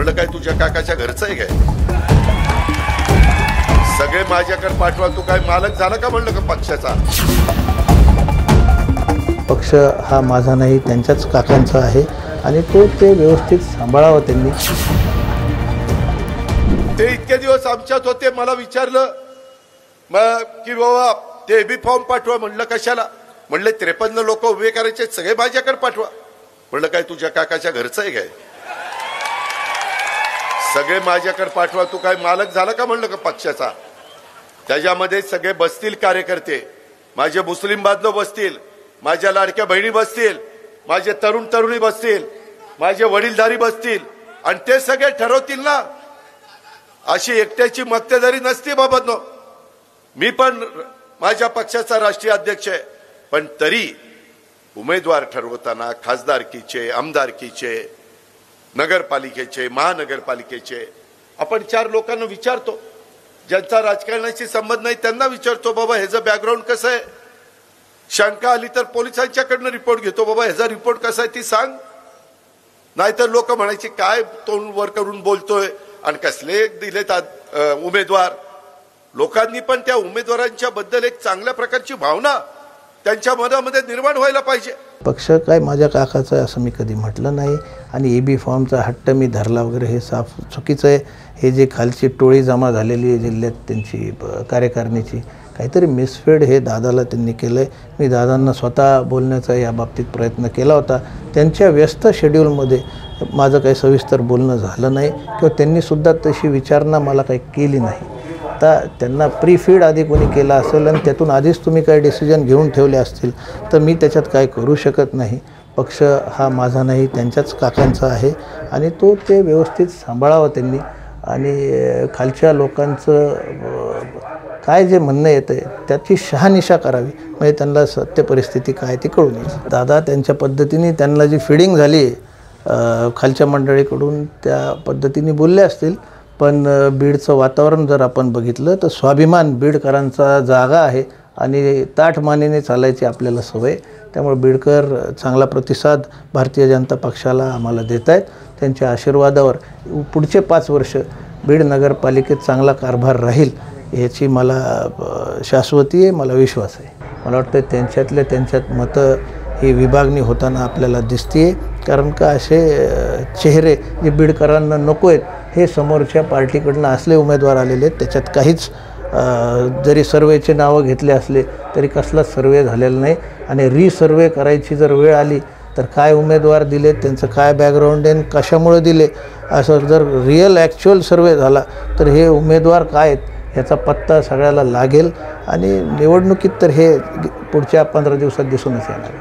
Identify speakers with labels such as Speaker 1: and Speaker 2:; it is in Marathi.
Speaker 1: म्हणलं काय तुझ्या काकाच्या घरचं आहे काय? सगळे माझ्याकडे पाठवा, तू काय मालक झाला का म्हणलं का पक्षाचा?
Speaker 2: पक्ष हा माझा नाही, त्यांच्याच काकांचा आहे आणि तो ते व्यवस्थित सांभाळावं त्यांनी.
Speaker 1: ते इतके दिवस आमच्यात होते, मला विचारलं मग की बाबा ते बी फॉर्म पाठवा. म्हणलं कशाला? म्हणले 53 लोक उभे करायचे, सगळे माझ्याकडे पाठवा. म्हणलं काय तुझ्या काकाच्या घरचं आहे काय? सगळे माझ्याकडे पाठवा, तू काय मालक झाला का म्हणलं का पक्षाचा? त्याच्यामध्ये सगळे बसतील कार्यकर्ते, माझे मुस्लिम बांधव बसतील, माझ्या लाडक्या बहिणी बसतील, माझे तरुण तरुणी बसतील, माझे वडीलधारी बसतील आणि ते सगळे ठरवतील ना. अशी एकट्याची मक्तेदारी नसते बाबांनो. मी पण माझ्या पक्षाचा राष्ट्रीय अध्यक्ष आहे, पण तरी उमेदवार ठरवताना खासदारकीचे, आमदारकीचे, नगरपालिकेचे, महानगरपालिकेचे आपण 4 लोकांना विचारतो. ज्यांचा राजकारणाशी संबंध नाही त्यांना विचारतो, बाबा ह्याचं बॅकग्राऊंड कसं आहे. शंका आली तर पोलिसांच्याकडनं रिपोर्ट घेतो, बाबा ह्याचा रिपोर्ट कसा आहे ती सांग. नाहीतर लोक म्हणायचे काय तोंड वर करून बोलतोय आणि कसले दिलेत उमेदवार. लोकांनी पण त्या उमेदवारांच्या बद्दल एक चांगल्या प्रकारची भावना त्यांच्या मनामध्ये निर्माण व्हायला पाहिजे.
Speaker 2: पक्ष काय माझ्या काकाचा आहे असं मी कधी म्हटलं नाही आणि एबी फॉर्मचा हट्ट मी धरला वगैरे हे साफ चुकीचं आहे. हे जे खालची टोळी जमा झालेली आहे जिल्ह्यात त्यांची कार्यकारिणीची, काहीतरी मिसफेड हे दादाला त्यांनी केलं आहे. मी दादांना स्वतः बोलण्याचा या बाबतीत प्रयत्न केला होता. त्यांच्या व्यस्त शेड्यूलमध्ये माझं काही सविस्तर बोलणं झालं नाही किंवा त्यांनीसुद्धा तशी विचारणा मला काही केली नाही. आता त्यांना प्रीफीड आधी कोणी केला असेल आणि त्यातून आधीच तुम्ही काही डिसिजन घेऊन ठेवले असतील तर मी त्याच्यात काय करू शकत नाही. पक्ष हा माझा नाही, त्यांच्याच काकांचा आहे आणि तो ते व्यवस्थित सांभाळावं त्यांनी आणि खालच्या लोकांचं काय जे म्हणणं येतं आहे त्याची शहानिशा करावी, म्हणजे त्यांना सत्य परिस्थिती काय ती कळून येईल. दादा त्यांच्या पद्धतीने त्यांना जी फिडिंग झाली खालच्या मंडळीकडून त्या पद्धतीने बोलले असतील. पण बीडचं वातावरण जर आपण बघितलं तर स्वाभिमान बीडकरांचा जागा आहे आणि ताठमानेने चालायची आपल्याला सवय. त्यामुळे बीडकर चांगला प्रतिसाद भारतीय जनता पक्षाला आम्हाला देत आहेत. त्यांच्या आशीर्वादावर पुढचे 5 वर्ष बीड नगरपालिकेत चांगला कारभार राहील याची मला शाश्वती आहे, मला विश्वास आहे. मला वाटतं त्यांच्यात मतं ही विभागणी होताना आपल्याला दिसते. कारण का असे चेहरे जे बीडकरांना नको आहेत हे समोरच्या पार्टीकडनं असले उमेदवार आलेले आहेत. त्याच्यात काहीच जरी सर्वेचे नावं घेतले असले तरी कसलाच सर्वे झालेला नाही आणि रिसर्वे करायची जर वेळ आली तर काय उमेदवार दिले, त्यांचं काय बॅकग्राऊंड आहे, कशामुळे दिले, असं जर रिअल ॲक्च्युअल सर्वे झाला तर हे उमेदवार काय आहेत ह्याचा पत्ता सगळ्याला लागेल आणि निवडणुकीत तर हे पुढच्या 15 दिवसात दिसूनच येणार.